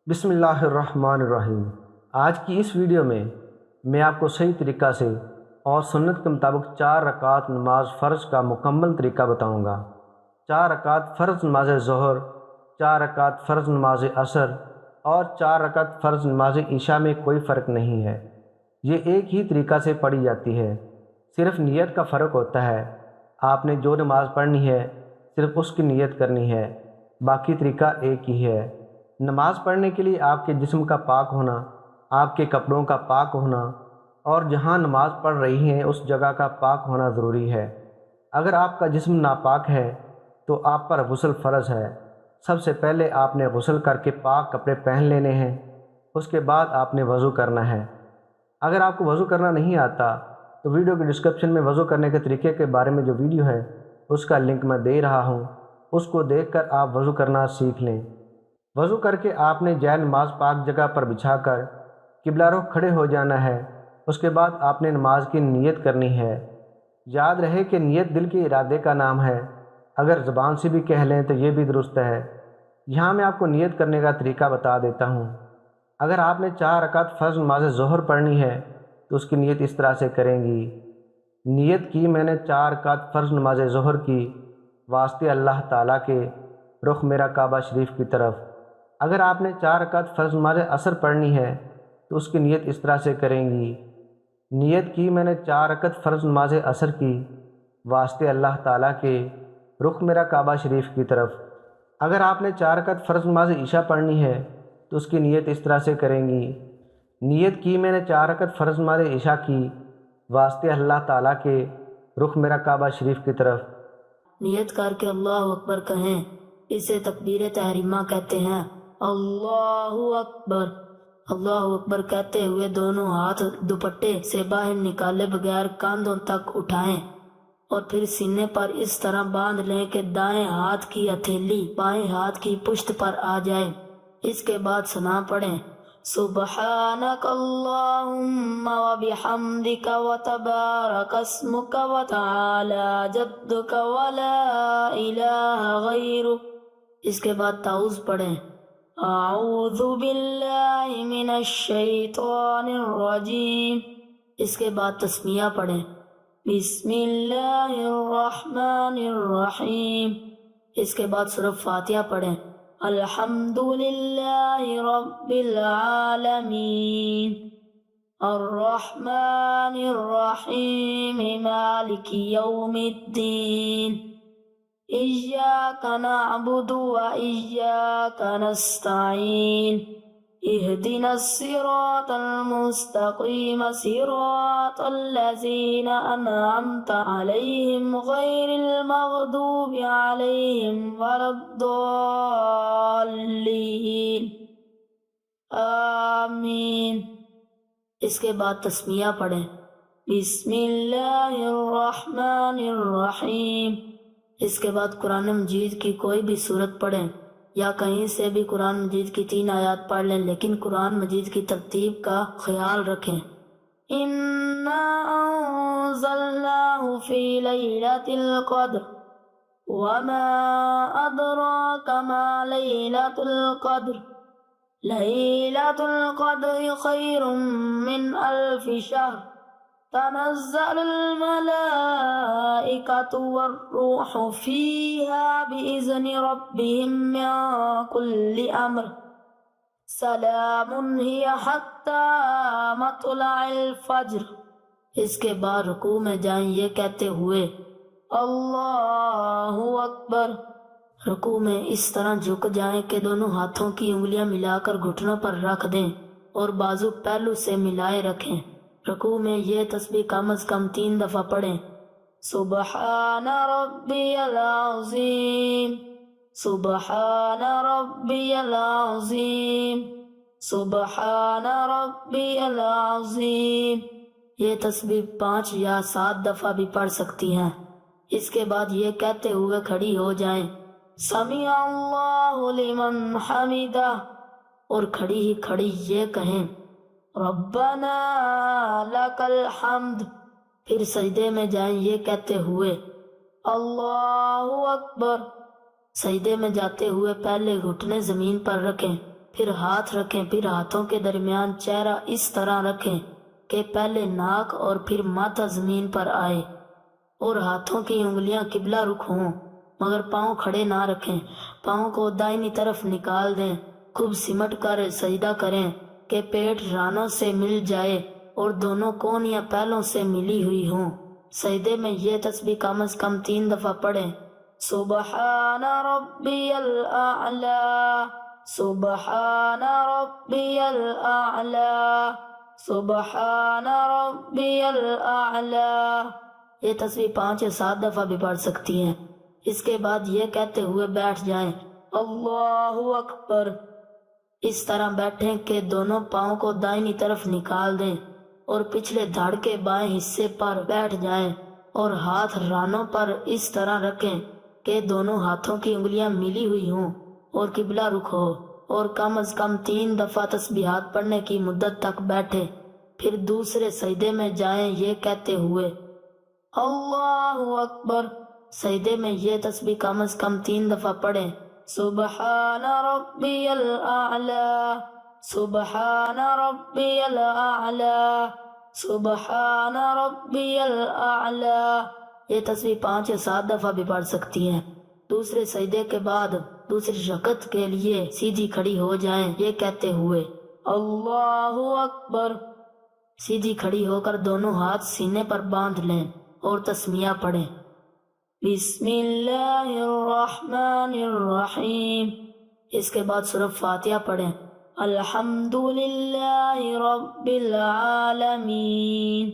بسم اللہ الرحمن الرحیم۔ آج کی اس ویڈیو میں آپ کو صحیح طریقہ سے اور سنت کے مطابق 4 رکعت نماز فرض کا مکمل طریقہ بتاؤں گا۔ 4 رکعت فرض نماز ظہر، 4 رکعت فرض نماز عصر اور 4 رکعت فرض نماز عشاء میں کوئی فرق نہیں ہے، یہ ایک ہی طریقہ سے پڑھی جاتی ہے، صرف نیت کا فرق ہوتا ہے۔ آپ نے جو نماز پڑھنی ہے صرف اس کی نیت کرنی ہے، باقی طریقہ ایک ہی ہے۔ نماز پڑھنے کے لیے آپ کے جسم کا پاک ہونا، آپ کے کپڑوں کا پاک ہونا اور جہاں نماز پڑھ رہی ہیں اس جگہ کا پاک ہونا ضروری ہے۔ اگر آپ کا جسم ناپاک ہے تو آپ پر غسل فرض ہے۔ سب سے پہلے آپ نے غسل کر کے پاک کپڑے پہن لینے ہیں، اس کے بعد آپ نے وضو کرنا ہے۔ اگر آپ کو وضو کرنا نہیں آتا تو ویڈیو کے ڈسکرپشن میں وضو کرنے کے طریقے کے بارے میں جو ویڈیو ہے اس کا لنک میں دے رہا ہوں، اس کو دیکھ کر آپ وضو کرنا سیکھ لیں۔ وضو کر کے آپ نے جائے نماز پاک جگہ پر بچھا کر قبلہ رخ کھڑے ہو جانا ہے۔ اس کے بعد آپ نے نماز کی نیت کرنی ہے۔ یاد رہے کہ نیت دل کے ارادے کا نام ہے، اگر زبان سے بھی کہہ لیں تو یہ بھی درست ہے۔ یہاں میں آپ کو نیت کرنے کا طریقہ بتا دیتا ہوں۔ اگر آپ نے 4 رکعت فرض نماز ظہر پڑھنی ہے تو اس کی نیت اس طرح سے کریں گی۔ نیت کی میں نے 4 رکعت فرض نماز ظہر کی واسطے اللہ تعالیٰ کے، رخ میرا کعبہ شریف کی طرف۔ اگر آپ نے 4 رکعت فرض نماز عصر پڑھنی ہے تو اس کی نیت اس طرح سے کریں گی۔ نیت کی میں نے 4 رکعت فرض نماز عصر کی واسطے اللہ تعالیٰ کے، رخ میرا کعبہ شریف کی طرف۔ اگر آپ نے 4 رکعت فرض نماز عشاء پڑھنی ہے تو اس کی نیت اس طرح سے کریں گی۔ نیت کی میں نے 4 رکعت فرض نماز عشاء کی واسطے اللہ تعالیٰ کے، رخ میرا کعبہ شریف کی طرف۔ نیت کر کے اللہ اکبر کہیں، اسے تکبیر تحریمہ کہتے ہیں۔ اللہ اکبر، اللہ اکبر کہتے ہوئے دونوں ہاتھ دوپٹے سے باہر نکالے بغیر کاندھوں تک اٹھائیں اور پھر سینے پر اس طرح باندھ لیں کہ دائیں ہاتھ کی ہتھیلی بائیں ہاتھ کی پشت پر آ جائے۔ اس کے بعد ثنا پڑھیں، سبحانک اللہم وبحمدک وتبارک اسمک وتعالی جدک ولا الہ غیرک۔ اس کے بعد تعوذ پڑھیں، اعوذ باللہ من الشیطان الرجیم۔ اس کے بعد تسمیہ پڑھیں، بسم اللہ الرحمن الرحیم۔ اس کے بعد سورہ فاتحہ پڑھیں، الحمد للہ رب العالمین الرحمن الرحیم مالک یوم الدین ایاک نعبد و ایاک نستعین اہدنا الصراط المستقیم صراط الذین انعمت علیہم غیر المغضوب علیہم ولا الضالین آمین۔ اس کے بعد تسمیہ پڑھیں، بسم اللہ الرحمن الرحیم۔ اس کے بعد قرآن مجید کی کوئی بھی سورت پڑھیں یا کہیں سے بھی قرآن مجید کی 3 آیات پڑھ لیں، لیکن قرآن مجید کی ترتیب کا خیال رکھیں۔ اِنَّا أَنزَلْنَاهُ فِي لَيْلَةِ الْقَدْرِ وَمَا أَدْرَاكَ مَا لَيْلَةُ الْقَدْرِ لَيْلَةُ الْقَدْرِ خَيْرٌ مِّنْ أَلْفِ شَهْرٍ تنزل الملائكة والروح فيها بإذن ربهم من كل أمر سلام هي حتى مطلع الفجر۔ اس کے بعد رکوع میں جائیں یہ کہتے ہوئے اللہ اکبر۔ رکوع میں اس طرح جھک جائیں کہ دونوں ہاتھوں کی انگلیاں ملا کر گھٹنوں پر رکھ دیں اور بازو پہلو سے ملائے رکھیں۔ رکوع میں یہ تسبیح کم از کم 3 دفعہ پڑھیں، سبحان ربی العظیم سبحان ربی العظیم سبحان ربی العظیم۔ یہ تسبیح 5 یا 7 دفعہ بھی پڑھ سکتی ہیں۔ اس کے بعد یہ کہتے ہوئے کھڑی ہو جائیں، سمیع اللہ لمن حمدہ، اور کھڑی ہی کھڑی یہ کہیں، ربنا لک الحمد۔ پھر سجدے میں جائیں یہ کہتے ہوئے اللہ اکبر۔ سجدے میں جاتے ہوئے پہلے گھٹنے زمین پر رکھیں، پھر ہاتھ رکھیں، پھر ہاتھوں کے درمیان چہرہ اس طرح رکھیں کہ پہلے ناک اور پھر ماتھا زمین پر آئے، اور ہاتھوں کی انگلیاں قبلہ رخ ہوں، مگر پاؤں کھڑے نہ رکھیں۔ پاؤں کو دائنی طرف نکال دیں، خوب سمٹ کر سجدہ کریں کہ پیٹ رانوں سے مل جائے اور دونوں کونیاں پہلوں سے ملی ہوئی ہوں۔ سجدے میں یہ تسبیح کم از کم 3 دفعہ پڑھیں۔ سبحان ربی الاعلی، سبحان ربی الاعلی، سبحان ربی الاعلی۔ یہ تسبیح 5 یا 7 دفعہ بھی پڑھ سکتی ہیں۔ اس کے بعد یہ کہتے ہوئے بیٹھ جائیں، اللہ اکبر۔ اس طرح بیٹھیں کہ دونوں پاؤں کو دائنی طرف نکال دیں اور پچھلے دھڑ کے بائیں حصے پر بیٹھ جائیں، اور ہاتھ رانوں پر اس طرح رکھیں کہ دونوں ہاتھوں کی انگلیاں ملی ہوئی ہوں اور قبلہ رخ ہو، اور کم از کم 3 دفعہ تسبیحات پڑھنے کی مدت تک بیٹھے۔ پھر دوسرے سجدے میں جائیں یہ کہتے ہوئے اللہ اکبر۔ سجدے میں یہ تسبیح کم از کم 3 دفعہ پڑھیں، سبحان ربی الاعلی، سبحان ربی الاعلی، سبحان ربی الاعلی۔ یہ تسبیح 5 یا 7 دفعہ بھی پڑھ سکتی ہیں۔ دوسرے سجدے کے بعد دوسری رکعت کے لیے سیدھی کھڑی ہو جائیں یہ کہتے ہوئے اللہ اکبر۔ سیدھی کھڑی ہو کر دونوں ہاتھ سینے پر باندھ لیں اور تسمیہ پڑھیں، بسم اللہ الرحمن الرحیم۔ اس کے بعد سورۃ فاتحہ پڑھیں، الحمد للہ رب العالمین،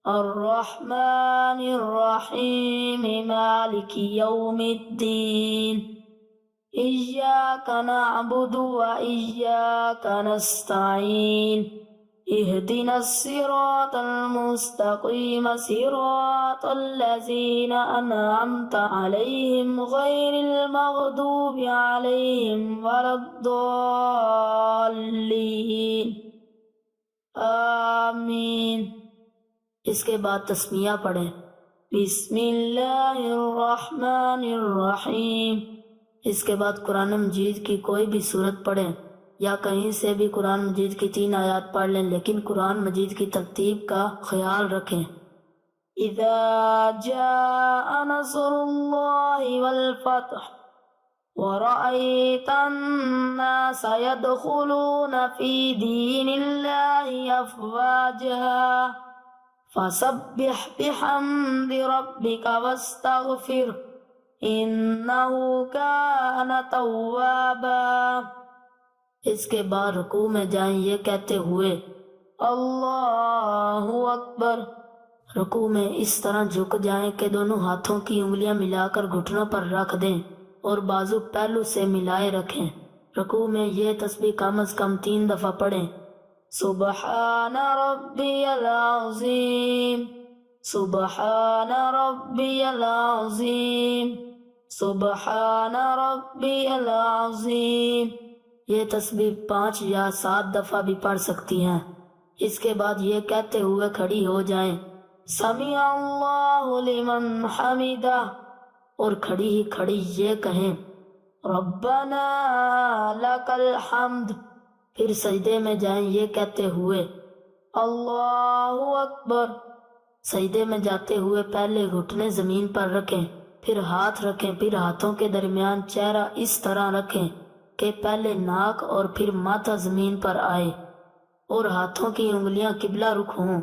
الرحمن الرحیم، مالک یوم الدین، ایاک نعبد و ایاک نستعین، اہدنا الصراط المستقیم، صراط الذین انعمت علیہم غیر المغضوب علیہم ولا الضالین، آمین۔ اس کے بعد تسمیہ پڑھیں، بسم اللہ الرحمن الرحیم۔ اس کے بعد قرآن مجید کی کوئی بھی سورت پڑھیں یا کہیں سے بھی قرآن مجید کی 3 آیات پڑھ لیں، لیکن قرآن مجید کی ترتیب کا خیال رکھیں۔ اذا جاء نصر اللہ والفتح ورأيت الناس يدخلون في دين الله أفواجا فسبح بحمد ربك واستغفر إنه كان توابا۔ اس کے بعد رکوع میں جائیں یہ کہتے ہوئے اللہ اکبر۔ رکوع میں اس طرح جھک جائیں کہ دونوں ہاتھوں کی انگلیاں ملا کر گھٹنوں پر رکھ دیں اور بازو پہلو سے ملائے رکھیں۔ رکوع میں یہ تسبیح کم از کم 3 دفعہ پڑھیں، سبحان ربی العظیم، سبحان ربی العظیم، سبحان ربی العظیم۔ یہ تسبیح 5 یا 7 دفعہ بھی پڑھ سکتی ہیں۔ اس کے بعد یہ کہتے ہوئے کھڑی ہو جائیں، سمیع اللہ لمن حمدہ، اور کھڑی ہی کھڑی یہ کہیں، ربنا لک الحمد۔ پھر سجدے میں جائیں یہ کہتے ہوئے اللہ اکبر۔ سجدے میں جاتے ہوئے پہلے گھٹنے زمین پر رکھیں، پھر ہاتھ رکھیں، پھر ہاتھوں کے درمیان چہرہ اس طرح رکھیں کہ پہلے ناک اور پھر ماتھا زمین پر آئے، اور ہاتھوں کی انگلیاں قبلہ رخ ہوں،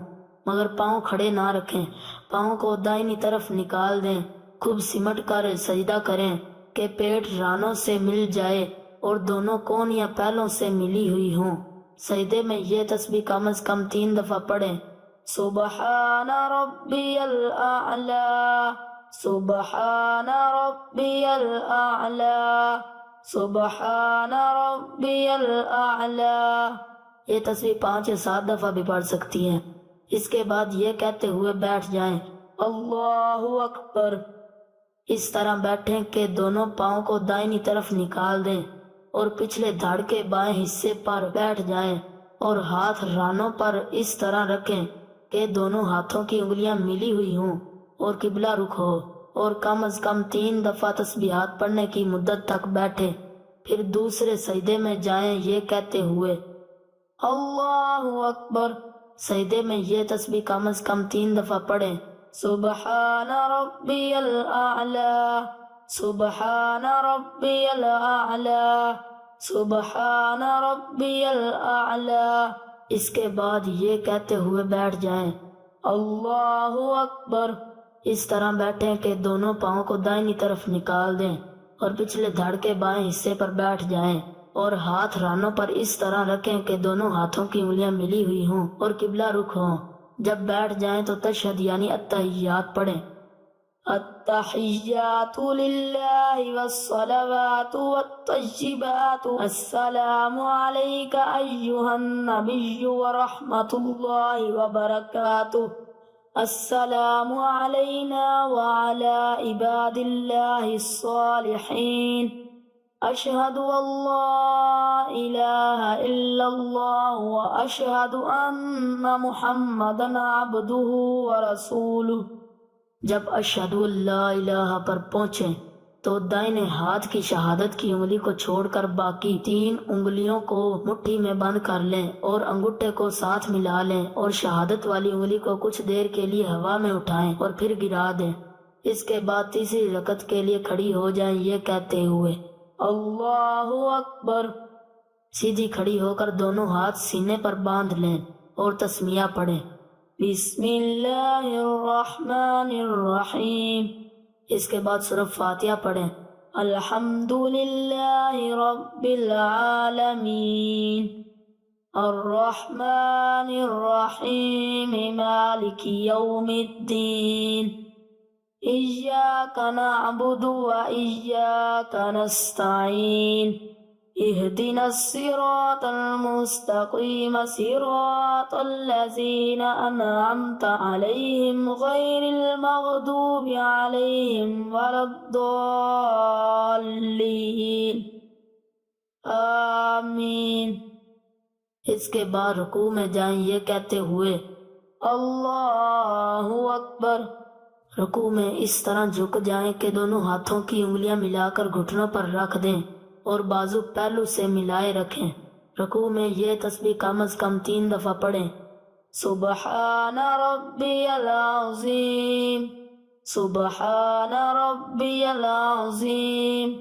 مگر پاؤں کھڑے نہ رکھیں۔ پاؤں کو دائنی طرف نکال دیں، خوب سمٹ کر سجدہ کریں کہ پیٹ رانوں سے مل جائے اور دونوں کونیاں پہلوں سے ملی ہوئی ہوں۔ سجدے میں یہ تسبیح کم از کم 3 دفعہ پڑھیں، سبحان ربی الاعلی، سبحان ربی الاعلی، سبحان ربی الاعلی۔ یہ تسبیح 5 یا 7 دفعہ بھی پڑھ سکتی ہیں۔ اس کے بعد یہ کہتے ہوئے بیٹھ جائیں، اللہ اکبر۔ اس طرح بیٹھیں کہ دونوں پاؤں کو دائنی طرف نکال دیں اور پچھلے دھڑ کے بائیں حصے پر بیٹھ جائیں، اور ہاتھ رانوں پر اس طرح رکھیں کہ دونوں ہاتھوں کی انگلیاں ملی ہوئی ہوں اور قبلہ رخ ہو، اور کم از کم 3 دفعہ تسبیحات پڑھنے کی مدت تک بیٹھے۔ پھر دوسرے سجدے میں جائیں یہ کہتے ہوئے اللہ اکبر۔ سجدے میں یہ تسبیح کم از کم 3 دفعہ پڑھیں۔ سبحان ربی الاعلی، سبحان ربی الاعلی، سبحان ربی الاعلی۔ اس کے بعد یہ کہتے ہوئے بیٹھ جائیں اللہ اکبر۔ اس طرح بیٹھیں کہ دونوں پاؤں کو دائنی طرف نکال دیں اور پچھلے دھڑ کے بائیں حصے پر بیٹھ جائیں اور ہاتھ رانوں پر اس طرح رکھیں کہ دونوں ہاتھوں کی انگلیاں ملی ہوئی ہوں اور قبلہ رخ ہوں۔ جب بیٹھ جائیں تو تشہد یعنی التحیات پڑھیں۔ التحیات للہ والصلوات والطیبات، السلام علیک ایہا النبی ورحمۃ اللہ وبرکاتہ، السلام علینا وعلی عباد اللہ الصالحین، اشہد ان لا الہ الا اللہ واشہد ان محمدا عبدہ ورسولہ۔ جب اشہد ان لا الہ پر پہنچیں تو دائیں ہاتھ کی شہادت کی انگلی کو چھوڑ کر باقی 3 انگلیوں کو مٹھی میں بند کر لیں اور انگوٹھے کو ساتھ ملا لیں اور شہادت والی انگلی کو کچھ دیر کے لیے ہوا میں اٹھائیں اور پھر گرا دیں۔ اس کے بعد تیسری رکعت کے لیے کھڑی ہو جائیں یہ کہتے ہوئے اللہ اکبر۔ سیدھی کھڑی ہو کر دونوں ہاتھ سینے پر باندھ لیں اور تسمیہ پڑھیں بسم اللہ الرحمن الرحیم۔ اس کے بعد سورۃ فاتحہ پڑھیں الحمد للہ رب العالمین، الرحمن الرحیم، مالک یوم الدین، ایاک نعبد و ایاک نستعین، اہدنا الصراط المستقیم، صراط الذین انعمت علیہم غیر المغضوب علیہم ولا الضالین، آمین۔ اس کے بعد رکوع میں جائیں یہ کہتے ہوئے اللہ اکبر۔ رکوع میں اس طرح جھک جائیں کہ دونوں ہاتھوں کی انگلیاں ملا کر گھٹنوں پر رکھ دیں اور بازو پہلو سے ملائے رکھیں۔ رکوع میں یہ تسبیح کم از کم 3 دفعہ پڑھیں سبحان ربی العظیم، سبحان ربی العظیم،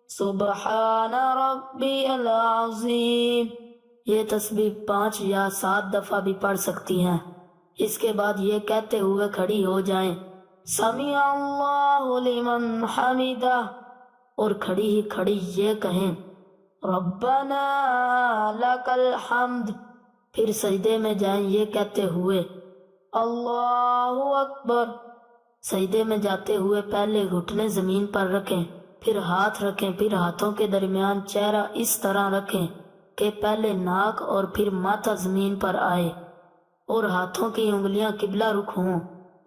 سبحان ربی العظیم۔ یہ تسبیح 5 یا 7 دفعہ بھی پڑھ سکتی ہیں۔ اس کے بعد یہ کہتے ہوئے کھڑی ہو جائیں سمیع اللہ لمن حمدہ، اور کھڑی ہی کھڑی یہ کہیں ربنا لک الحمد۔ پھر سجدے میں جائیں یہ کہتے ہوئے اللہ اکبر۔ سجدے میں جاتے ہوئے پہلے گھٹنے زمین پر رکھیں، پھر ہاتھ رکھیں، پھر ہاتھوں کے درمیان چہرہ اس طرح رکھیں کہ پہلے ناک اور پھر ماتھا زمین پر آئے اور ہاتھوں کی انگلیاں قبلہ رخ ہوں،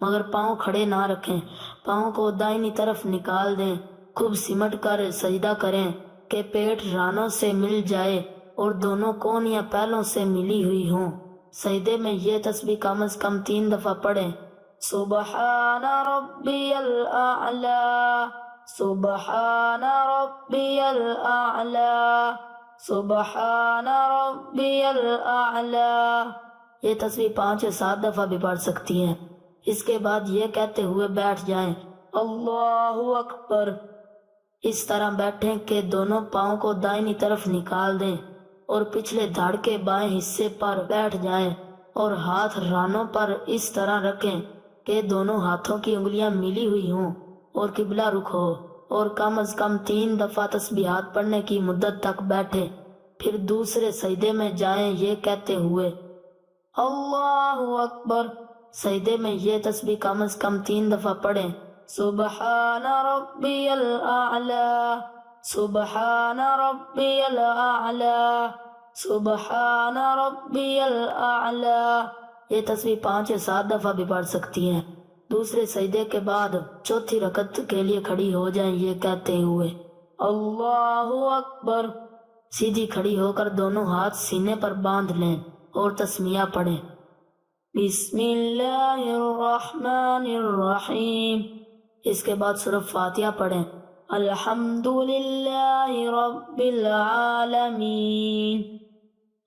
مگر پاؤں کھڑے نہ رکھیں۔ پاؤں کو دائنی طرف نکال دیں، خوب سمٹ کر سجدہ کریں کہ پیٹ رانوں سے مل جائے اور دونوں کونیاں پہلوں سے ملی ہوئی ہوں۔ سجدے میں یہ تسبیح کم از کم 3 دفعہ پڑھیں سبحان ربی الاعلی، سبحان ربی الاعلی، سبحان ربی الاعلی۔ یہ تسبیح 5 یا 7 دفعہ بھی پڑھ سکتی ہیں۔ اس کے بعد یہ کہتے ہوئے بیٹھ جائیں اللہ اکبر۔ اس طرح بیٹھیں کہ دونوں پاؤں کو دائنی طرف نکال دیں اور پچھلے دھڑ کے بائیں حصے پر بیٹھ جائیں اور ہاتھ رانوں پر اس طرح رکھیں کہ دونوں ہاتھوں کی انگلیاں ملی ہوئی ہوں اور قبلہ رخ ہو، اور کم از کم 3 دفعہ تسبیحات پڑھنے کی مدت تک بیٹھے۔ پھر دوسرے سجدے میں جائیں یہ کہتے ہوئے اللہ اکبر۔ سجدے میں یہ تسبیح کم از کم 3 دفعہ پڑھیں سبحان ربی الاعلی، سبحان ربی الاعلی، سبحان ربی الاعلی۔ یہ تسبیح 5 یا 7 دفعہ بھی پڑھ سکتی ہیں۔ دوسرے سجدے کے بعد چوتھی رکعت کے لیے کھڑی ہو جائیں یہ کہتے ہوئے اللہ اکبر۔ سیدھی کھڑی ہو کر دونوں ہاتھ سینے پر باندھ لیں اور تسمیہ پڑھیں بسم اللہ الرحمن الرحیم۔ اس کے بعد سورۃ فاتحہ پڑھیں الحمد للہ رب العالمین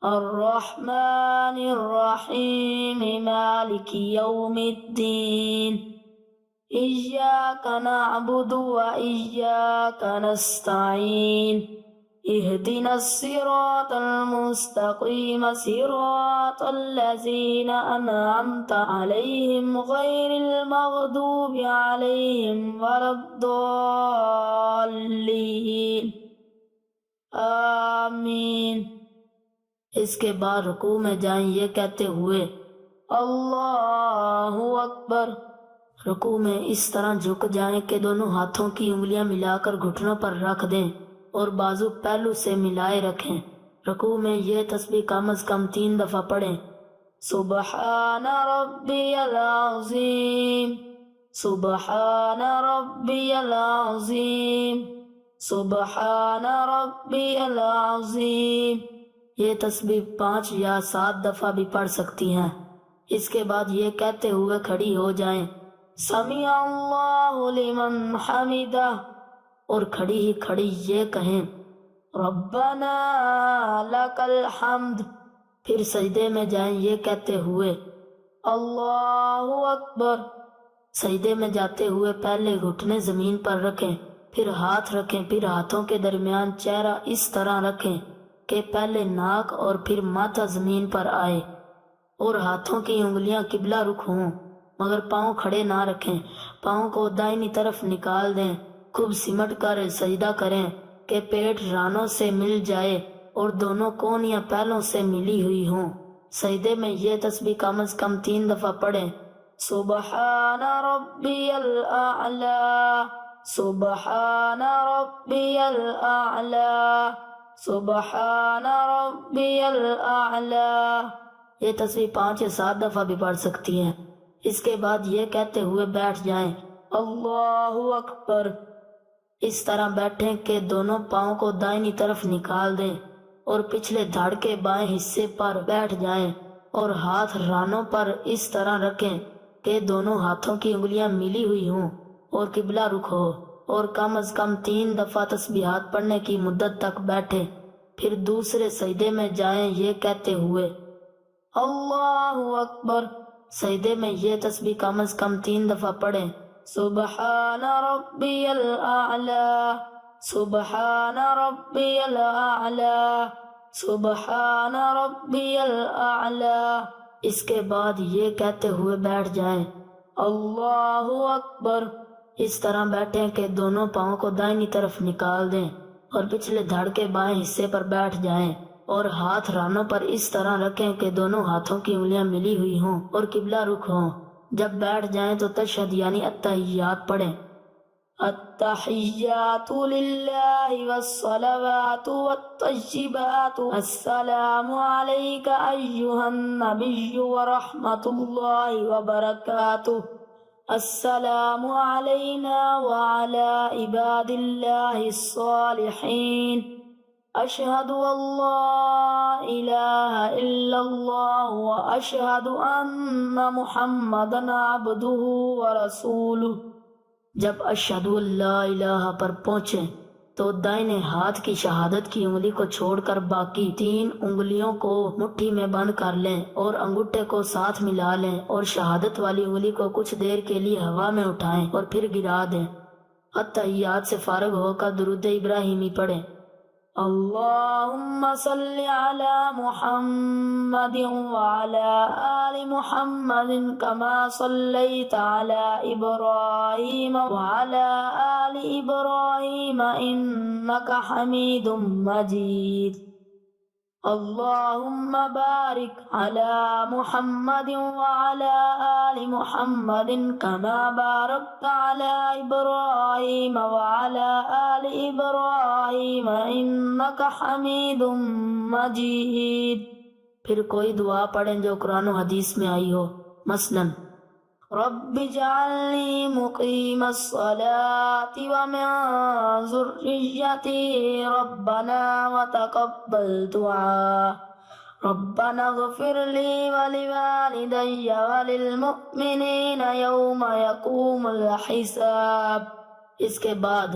الرحمن الرحیم مالک یوم الدین ایاک نعبد و ایاک نستعین اہدنا الصراط المستقیم صراط الذین انعمت علیہم غیر المغضوب علیہم ولا الضالین آمین۔ اس کے بعد رکوع میں جائیں یہ کہتے ہوئے اللہ اکبر۔ رکوع میں اس طرح جھک جائیں کہ دونوں ہاتھوں کی انگلیاں ملا کر گھٹنوں پر رکھ دیں اور بازو پہلو سے ملائے رکھیں۔ رکوع میں یہ تسبیح کم از کم 3 دفعہ پڑھیں۔ سبحان ربی العظیم، سبحان ربی العظیم، سبحان ربی العظیم۔ یہ تسبیح 5 یا 7 دفعہ بھی پڑھ سکتی ہیں۔ اس کے بعد یہ کہتے ہوئے کھڑی ہو جائیں سمیع اللہ لمن حمدہ، اور کھڑی ہی کھڑی یہ کہیں ربنا لک الحمد۔ پھر سجدے میں جائیں یہ کہتے ہوئے اللہ اکبر۔ سجدے میں جاتے ہوئے پہلے گھٹنے زمین پر رکھیں، پھر ہاتھ رکھیں، پھر ہاتھوں کے درمیان چہرہ اس طرح رکھیں کہ پہلے ناک اور پھر ماتھا زمین پر آئے اور ہاتھوں کی انگلیاں قبلہ رخ ہوں، مگر پاؤں کھڑے نہ رکھیں۔ پاؤں کو دائنی طرف نکال دیں، خوب سمٹ کر سجدہ کریں کہ پیٹ رانوں سے مل جائے اور دونوں کونیاں پہلوں سے ملی ہوئی ہوں۔ سجدے میں یہ تسبیح کم از کم 3 دفعہ پڑھیں سبحان ربی الاعلی، سبحان ربی الاعلی، سبحان ربی الاعلی۔ یہ تسبیح 5 یا 7 دفعہ بھی پڑھ سکتی ہیں۔ اس کے بعد یہ کہتے ہوئے بیٹھ جائیں اللہ اکبر۔ اس طرح بیٹھیں کہ دونوں پاؤں کو دائنی طرف نکال دیں اور پچھلے دھڑ کے بائیں حصے پر بیٹھ جائیں اور ہاتھ رانوں پر اس طرح رکھیں کہ دونوں ہاتھوں کی انگلیاں ملی ہوئی ہوں اور قبلہ رخ ہو، اور کم از کم 3 دفعہ تسبیحات پڑھنے کی مدت تک بیٹھے۔ پھر دوسرے سجدے میں جائیں یہ کہتے ہوئے اللہ اکبر۔ سجدے میں یہ تسبیح کم از کم 3 دفعہ پڑھیں سبحان ربی الاعلی، سبحان ربی الاعلی، سبحان ربی الاعلی۔ اس کے بعد یہ کہتے ہوئے بیٹھ جائیں اللہ اکبر۔ اس طرح بیٹھیں کہ دونوں پاؤں کو دائنی طرف نکال دیں اور پچھلے دھڑ کے بائیں حصے پر بیٹھ جائیں اور ہاتھ رانوں پر اس طرح رکھیں کہ دونوں ہاتھوں کی انگلیاں ملی ہوئی ہوں اور قبلہ رخ ہوں۔ جب بیٹھ جائیں تو تشہد یعنی التحیات پڑھیں۔ التحیات للہ والصلوات والطیبات السلام علیک ایہا النبی ورحمۃ اللہ وبرکاتہ، السلام علینا وعلی عباد اللہ الصالحین، اشہد ان لا الہ الا اللہ واشہد ان محمدا عبدہ ورسولہ۔ جب اشہد ان لا الہ پر پہنچیں تو دائنے ہاتھ کی شہادت کی انگلی کو چھوڑ کر باقی 3 انگلیوں کو مٹھی میں بند کر لیں اور انگوٹھے کو ساتھ ملا لیں اور شہادت والی انگلی کو کچھ دیر کے لیے ہوا میں اٹھائیں اور پھر گرا دیں۔ التحیات سے فارغ ہو کر درود ابراہیمی پڑھیں۔ اللہم صلی علی محمد وعلی آل محمد کما صلیت علی ابراہیم وعلی آل ابراہیم انکا حمید مجید۔ اللہم بارک علی محمد وعلی آل محمد کما بارکت علی ابراہیم وعلی آل ابراہیم انکا حمید مجید۔ پھر کوئی دعا پڑھیں جو قرآن و حدیث میں آئی ہو، مثلاً رب اجعلنی مقیم الصلاة ومن ذریتی ربنا وتقبل دعاء، ربنا اغفر لی ولوالدی وللمؤمنین یوم یقوم الحساب۔ اس کے بعد